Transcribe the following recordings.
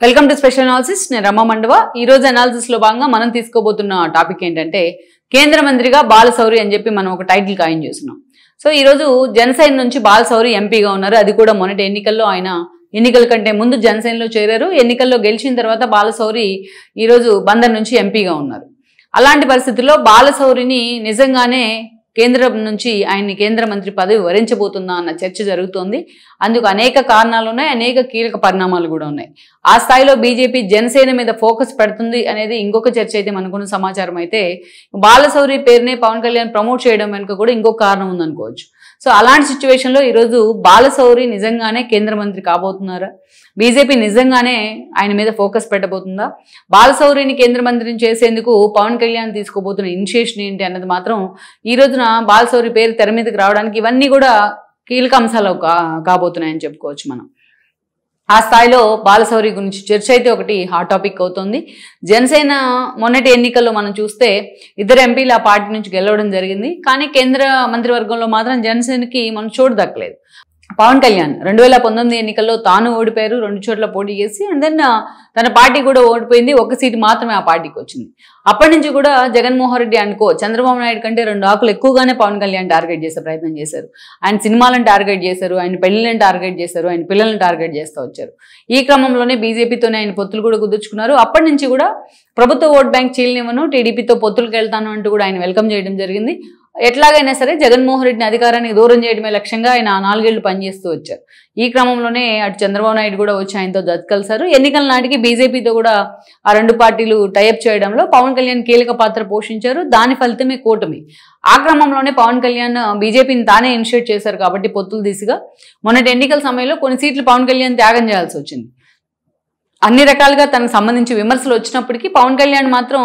Welcome to special analysis. నేను రమ మండవ. ఈ రోజు అనాలిసిస్ లో భాగంగా మనం తీసుకోబోతున్న టాపిక్ ఏంటంటే కేంద్ర మంత్రిగా బాలశౌరి అని చెప్పి మనం ఒక టైటిల్ ఖాయం చేస్తున్నాం. సో ఈ రోజు జనసేన నుంచి బాలశౌరి ఎంపీగా ఉన్నారు. అది కూడా మొన్నటి ఎన్నికల్లో ఆయన ఎన్నికల కంటే ముందు జనసేనలో చేరారు. ఎన్నికల్లో గెలిచిన తర్వాత బాలశౌరి ఈ రోజు బందర్ నుంచి ఎంపీగా ఉన్నారు. అలాంటి పరిస్థితుల్లో బాలశౌరిని నిజంగానే కేంద్రం నుంచి ఆయన్ని కేంద్ర మంత్రి పదవి వరించబోతుందా అన్న చర్చ జరుగుతోంది. అందుకు అనేక కారణాలు ఉన్నాయి, అనేక కీలక పరిణామాలు కూడా ఉన్నాయి. ఆ స్థాయిలో బీజేపీ జనసేన మీద ఫోకస్ పెడుతుంది అనేది ఇంకొక చర్చ అయితే మనకున్న సమాచారం. అయితే బాలశౌరి పేరునే పవన్ కళ్యాణ్ ప్రమోట్ చేయడం వెనుక కూడా ఇంకొక కారణం ఉందనుకోవచ్చు. సో అలాంటి సిచ్యువేషన్లో ఈరోజు బాలశౌరి నిజంగానే కేంద్ర మంత్రి కాబోతున్నారా? బీజేపీ నిజంగానే ఆయన మీద ఫోకస్ పెట్టబోతుందా? బాలశౌరిని కేంద్ర మంత్రిని చేసేందుకు పవన్ కళ్యాణ్ తీసుకోబోతున్న ఇనిషియేషన్ ఏంటి అన్నది మాత్రం ఈ రోజున బాలశౌరి పేరు తెర మీదకి రావడానికి ఇవన్నీ కూడా కీలక అంశాలు కాబోతున్నాయని చెప్పుకోవచ్చు మనం. ఆ స్థాయిలో బాలశౌరి గురించి చర్చ అయితే ఒకటి హాట్ టాపిక్ అవుతుంది. జనసేన మొన్నటి ఎన్నికల్లో మనం చూస్తే 2 ఎంపీలు ఆ పార్టీ నుంచి గెలవడం జరిగింది. కానీ కేంద్ర మంత్రివర్గంలో మాత్రం జనసేనకి మనం చోటు దక్కలేదు. పవన్ కళ్యాణ్ 2019 ఎన్నికల్లో తాను ఓడిపోయారు, 2 చోట్ల పోటీ చేసి. అండ్ దెన్ తన పార్టీ కూడా ఓడిపోయింది, 1 సీటు మాత్రమే ఆ పార్టీకి వచ్చింది. అప్పటి నుంచి కూడా జగన్మోహన్ రెడ్డి అనుకో చంద్రబాబు నాయుడు కంటే 2 ఆకులు ఎక్కువగానే పవన్ కళ్యాణ్ టార్గెట్ చేసే ప్రయత్నం చేశారు. ఆయన సినిమాలను టార్గెట్ చేశారు, ఆయన పెళ్లిలను టార్గెట్ చేశారు, ఆయన పిల్లలను టార్గెట్ చేస్తూ వచ్చారు. ఈ క్రమంలోనే బీజేపీతోనే ఆయన పొత్తులు కూడా కుదుర్చుకున్నారు. అప్పటి నుంచి కూడా ప్రభుత్వ ఓట్ బ్యాంక్ చీలనివ్వను, టీడీపీతో పొత్తులకు వెళ్తాను అంటూ కూడా ఆయన వెల్కమ్ చేయడం జరిగింది. ఎట్లాగైనా సరే జగన్మోహన్ రెడ్డిని అధికారానికి దూరం చేయడమే లక్ష్యంగా ఆయన 4 ఏళ్లు పనిచేస్తూ వచ్చారు. ఈ క్రమంలోనే అటు చంద్రబాబు నాయుడు కూడా వచ్చి ఆయనతో జత కలిశారు. ఎన్నికల నాటికి బీజేపీతో కూడా ఆ 2 పార్టీలు టైఅప్ చేయడంలో పవన్ కళ్యాణ్ కీలక పాత్ర పోషించారు. దాని ఫలితమే కూటమి. ఆ క్రమంలోనే పవన్ కళ్యాణ్ బీజేపీని తానే ఇనిషియేట్ చేశారు కాబట్టి పొత్తుల దిశగా మొన్నటి ఎన్నికల సమయంలో కొన్ని సీట్లు పవన్ కళ్యాణ్ త్యాగం చేయాల్సి వచ్చింది. అన్ని రకాలుగా తనకు సంబంధించి విమర్శలు వచ్చినప్పటికీ పవన్ కళ్యాణ్ మాత్రం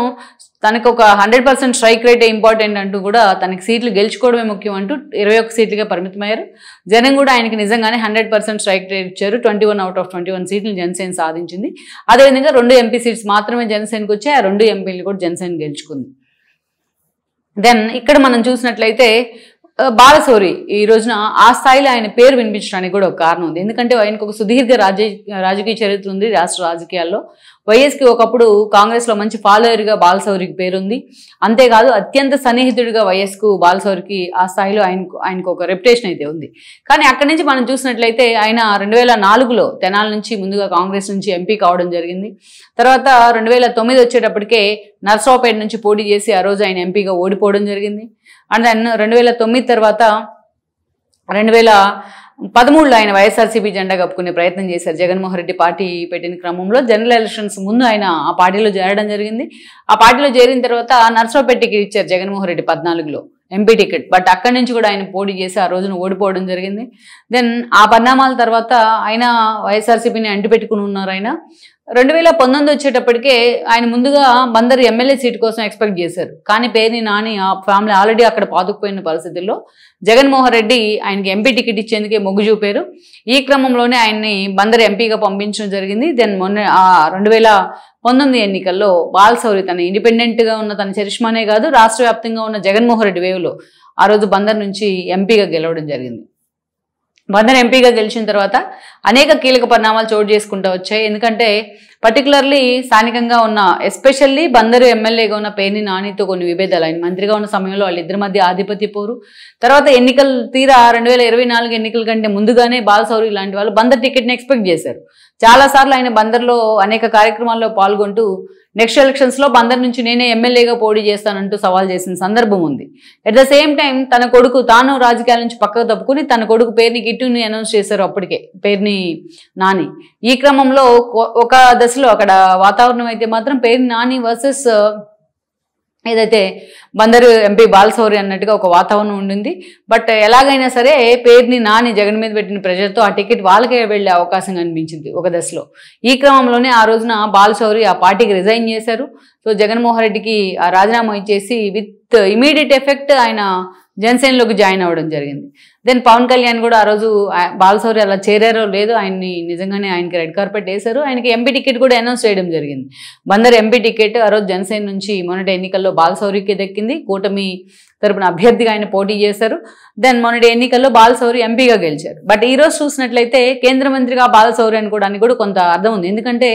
తనకు ఒక 100% స్ట్రైక్ రేటే ఇంపార్టెంట్ అంటూ కూడా తనకి సీట్లు గెలుచుకోవడమే ముఖ్యం అంటూ 21 సీట్లుగా పరిమితమయ్యారు. జనం కూడా ఆయనకి నిజంగానే 100% స్ట్రైక్ రేట్ ఇచ్చారు. 21 out of 21 సీట్లు జనసేన సాధించింది. అదేవిధంగా 2 ఎంపీ సీట్స్ మాత్రమే జనసేనకు వచ్చాయి. ఆ 2 ఎంపీలు కూడా జనసేన గెలుచుకుంది. దెన్ ఇక్కడ మనం చూసినట్లయితే బాలశౌరి ఈ రోజున ఆ స్థాయిలో ఆయన పేరు వినిపించడానికి కూడా ఒక కారణం ఉంది. ఎందుకంటే ఆయనకు ఒక సుదీర్ఘ రాజకీయ చరిత్ర ఉంది రాష్ట్ర రాజకీయాల్లో. వైఎస్కి ఒకప్పుడు కాంగ్రెస్లో మంచి ఫాలోయర్గా బాలశౌరికి పేరుంది. అంతేకాదు అత్యంత సన్నిహితుడిగా వైఎస్కు బాలశౌరికి ఆ స్థాయిలో ఆయనకు ఒక రెప్యుటేషన్ అయితే ఉంది. కానీ అక్కడి నుంచి మనం చూసినట్లయితే ఆయన 2004లో తెనాల నుంచి ముందుగా కాంగ్రెస్ నుంచి ఎంపీ కావడం జరిగింది. తర్వాత 2009 వచ్చేటప్పటికే నర్సరావుపేట నుంచి పోటీ చేసి ఆ రోజు ఆయన ఎంపీగా ఓడిపోవడం జరిగింది. అండ్ దెన్ 2009 తర్వాత 2013లో ఆయన వైఎస్ఆర్సీపీ జెండా కప్పుకునే ప్రయత్నం చేశారు. జగన్మోహన్ రెడ్డి పార్టీ పెట్టిన క్రమంలో జనరల్ ఎలక్షన్స్ ముందు ఆయన ఆ పార్టీలో చేరడం జరిగింది. ఆ పార్టీలో చేరిన తర్వాత నర్సరావుపేట టికెట్ ఇచ్చారు జగన్మోహన్ రెడ్డి 14లో ఎంపీ టికెట్. బట్ అక్కడి నుంచి కూడా ఆయన పోటీ చేసి ఆ రోజున ఓడిపోవడం జరిగింది. దెన్ ఆ పరిణామాల తర్వాత ఆయన వైఎస్ఆర్సీపీని అంటిపెట్టుకుని ఉన్నారు. ఆయన 2019 వచ్చేటప్పటికే ఆయన ముందుగా బందరు ఎమ్మెల్యే సీట్ కోసం ఎక్స్పెక్ట్ చేశారు. కానీ పేరుని నాని ఆ ఫ్యామిలీ ఆల్రెడీ అక్కడ పాతుకుపోయిన పరిస్థితుల్లో జగన్మోహన్ రెడ్డి ఆయనకి ఎంపీ టికెట్ ఇచ్చేందుకే మొగ్గు చూపారు. ఈ క్రమంలోనే ఆయన్ని బందరు ఎంపీగా పంపించడం జరిగింది. దెన్ మొన్న 2019 ఎన్నికల్లో బాలశౌరి తన ఇండిపెండెంట్గా ఉన్న తన చరిష్మానే కాదు రాష్ట్ర వ్యాప్తంగా ఉన్న జగన్మోహన్ రెడ్డి వేవ్లో ఆ రోజు బందర్ నుంచి ఎంపీగా గెలవడం జరిగింది. బందర్ ఎంపీగా గెలిచిన తర్వాత అనేక కీలక పరిణామాలు చోటు చేసుకుంటూ వచ్చాయి. ఎందుకంటే పర్టికులర్లీ స్థానికంగా ఉన్న ఎస్పెషల్లీ బందరు ఎమ్మెల్యేగా ఉన్న పేర్ని నానితో కొన్ని విభేదాలు, ఆయన మంత్రిగా ఉన్న సమయంలో వాళ్ళిద్దరి మధ్య ఆధిపత్య పోరు. తర్వాత ఎన్నికలు తీరా 2024 ఎన్నికల కంటే ముందుగానే బాలశౌరి లాంటి వాళ్ళు బందర్ టికెట్ని ఎక్స్పెక్ట్ చేశారు. చాలాసార్లు ఆయన బందర్లో అనేక కార్యక్రమాల్లో పాల్గొంటూ నెక్స్ట్ ఎలక్షన్స్లో బందర్ నుంచి నేనే ఎమ్మెల్యేగా పోటీ చేస్తానంటూ సవాల్ చేసిన సందర్భం ఉంది. అట్ ద సేమ్ టైం తన కొడుకు తాను రాజకీయాల నుంచి పక్కకు తప్పుకుని తన కొడుకు పేరుని గిట్టుని అనౌన్స్ చేశారు అప్పటికే పేరుని నాని. ఈ క్రమంలో ఒక దశలో అక్కడ వాతావరణం అయితే మాత్రం పేరుని నాని వర్సెస్ ఏదైతే బందరు ఎంపీ బాలశౌరి అన్నట్టుగా ఒక వాతావరణం ఉండింది. బట్ ఎలాగైనా సరే పేరుని నాని జగన్ మీద పెట్టిన ప్రెషర్తో ఆ టికెట్ వాళ్ళకే వెళ్లే అవకాశం కనిపించింది ఒక దశలో. ఈ క్రమంలోనే ఆ రోజున బాలశౌరి ఆ పార్టీకి రిజైన్ చేశారు. సో జగన్మోహన్ రెడ్డికి ఆ రాజీనామా ఇచ్చేసి విత్ ఇమీడియట్ ఎఫెక్ట్ ఆయన జనసేనలోకి జాయిన్ అవ్వడం జరిగింది. దెన్ పవన్ కళ్యాణ్ కూడా ఆ రోజు బాలశౌరి అలా చేరారో లేదో ఆయన్ని నిజంగానే ఆయనకి రెడ్ కార్పెట్ వేశారు. ఆయనకి ఎంపీ టికెట్ కూడా అనౌన్స్ చేయడం జరిగింది. బందర్ ఎంపీ టికెట్ ఆ రోజు జనసేన నుంచి మొన్నటి ఎన్నికల్లో బాలశౌరికి దక్కింది. కూటమి తరపున అభ్యర్థిగా ఆయన పోటీ చేశారు. దెన్ మొన్నటి ఎన్నికల్లో బాలశౌరి ఎంపీగా గెలిచారు. బట్ ఈ రోజు చూసినట్లయితే కేంద్ర మంత్రిగా బాలశౌరి అనుకోవడానికి కూడా కొంత అర్థం ఉంది. ఎందుకంటే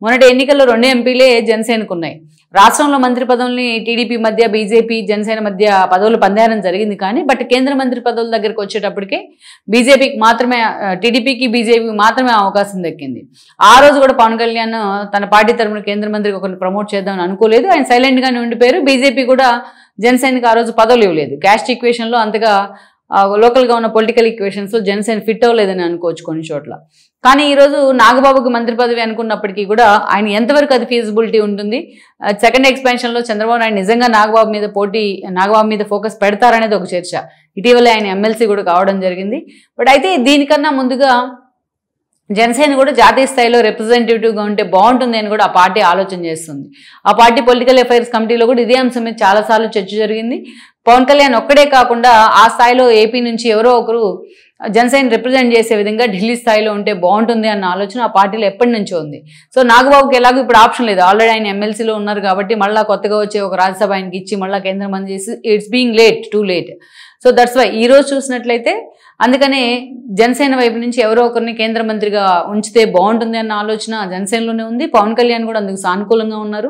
మొన్నటి ఎన్నికల్లో 2 ఎంపీలే జనసేనకు ఉన్నాయి. రాష్ట్రంలో మంత్రి పదవుల్ని టీడీపీ మధ్య, బీజేపీ, జనసేన మధ్య పదవులు పందేరం జరిగింది. కానీ బట్ కేంద్ర మంత్రి పదవుల దగ్గరికి వచ్చేటప్పటికే బీజేపీకి మాత్రమే, టీడీపీకి బీజేపీకి మాత్రమే అవకాశం దక్కింది. ఆ రోజు కూడా పవన్ కళ్యాణ్ తన పార్టీ తరపున కేంద్ర మంత్రికి ఒకరిని ప్రమోట్ చేద్దామని అనుకోలేదు. ఆయన సైలెంట్ గానే ఉండిపోయారు. బీజేపీ కూడా జనసేనకి ఆ రోజు పదవులు ఇవ్వలేదు. క్యాస్ట్ ఈక్వేషన్ లో అంతగా లోకల్గా ఉన్న పొలిటికల్ ఈక్వేషన్స్ జనసేన ఫిట్ అవ్వలేదని అనుకోవచ్చు కొన్ని చోట్ల. కానీ ఈరోజు నాగబాబుకి మంత్రి పదవి అనుకున్నప్పటికీ కూడా ఆయన ఎంతవరకు అది ఫీజిబిలిటీ ఉంటుంది, సెకండ్ ఎక్స్పాన్షన్లో చంద్రబాబు నాయుడు నిజంగా నాగబాబు మీద ఫోకస్ పెడతారనేది ఒక చర్చ. ఇటీవల ఆయన ఎమ్మెల్సీ కూడా కావడం జరిగింది. బట్ అయితే దీనికన్నా ముందుగా జనసేన కూడా జాతీయ స్థాయిలో రిప్రజెంటేటివ్గా ఉంటే బాగుంటుంది అని కూడా ఆ పార్టీ ఆలోచన చేస్తుంది. ఆ పార్టీ పొలిటికల్ అఫైర్స్ కమిటీలో కూడా ఇదే అంశం మీద చాలాసార్లు చర్చ జరిగింది. పవన్ కళ్యాణ్ ఒక్కడే కాకుండా ఆ స్థాయిలో ఏపీ నుంచి ఎవరో ఒకరు జనసేన రిప్రజెంట్ చేసే విధంగా ఢిల్లీ స్థాయిలో ఉంటే బాగుంటుంది అన్న ఆలోచన ఆ పార్టీలో ఎప్పటి నుంచో ఉంది. సో నాగబాబుకి ఎలాగో ఇప్పుడు ఆప్షన్ లేదు. ఆల్రెడీ ఆయన ఎమ్మెల్సీలో ఉన్నారు కాబట్టి మళ్ళీ కొత్తగా వచ్చే ఒక రాజ్యసభ ఆయనకి ఇచ్చి మళ్ళీ కేంద్ర మంత్రి చేసి it's being too late. So that's why ఈ రోజు చూసినట్లయితే అందుకనే జనసేన వైపు నుంచి ఎవరో ఒకరిని కేంద్ర మంత్రిగా ఉంచితే బాగుంటుంది అన్న ఆలోచన జనసేనలోనే ఉంది. పవన్ కళ్యాణ్ కూడా అందుకు సానుకూలంగా ఉన్నారు.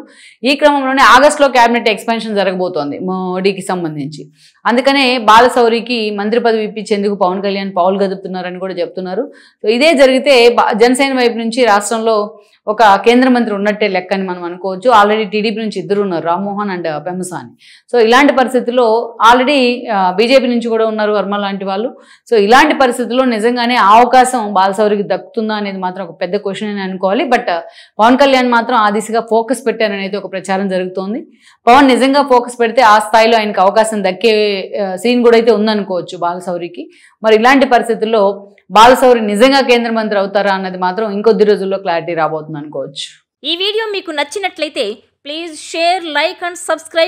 ఈ క్రమంలోనే ఆగస్టులో క్యాబినెట్ ఎక్స్పాన్షన్ జరగబోతోంది మోడీకి సంబంధించి. అందుకనే బాలశౌరికి మంత్రి పదవి ఇప్పించేందుకు పవన్ కళ్యాణ్ పావులు గదుపుతున్నారని కూడా చెప్తున్నారు. సో ఇదే జరిగితే జనసేన వైపు నుంచి రాష్ట్రంలో ఒక కేంద్ర మంత్రి ఉన్నట్టే లెక్క అని మనం అనుకోవచ్చు. ఆల్రెడీ టీడీపీ నుంచి 2 ఉన్నారు, రామ్మోహన్ అండ్ పెమ్మసాని. సో ఇలాంటి పరిస్థితుల్లో ఆల్రెడీ బీజేపీ నుంచి కూడా ఉన్నారు వర్మ లాంటి వాళ్ళు. సో ఇలాంటి పరిస్థితుల్లో నిజంగానే ఆ అవకాశం బాలశౌరికి దక్కుతుందా అనేది మాత్రం ఒక పెద్ద క్వశ్చన్ అని అనుకోవాలి. బట్ పవన్ కళ్యాణ్ మాత్రం ఆ దిశగా ఫోకస్ పెట్టారనేది ఒక ప్రచారం జరుగుతోంది. పవన్ నిజంగా ఫోకస్ పెడితే ఆ స్థాయిలో ఆయనకు అవకాశం దక్కే సీన్ కూడా అయితే ఉందనుకోవచ్చు బాలశౌరికి. మరి ఇలాంటి పరిస్థితుల్లో బాలశౌరి నిజంగా కేంద్ర మంత్రి అవుతారా అన్నది మాత్రం ఇంకొద్ది రోజుల్లో క్లారిటీ రాబోతుంది అనుకోవచ్చు. ఈ వీడియో మీకు నచ్చినట్లయితే please share, like and subscribe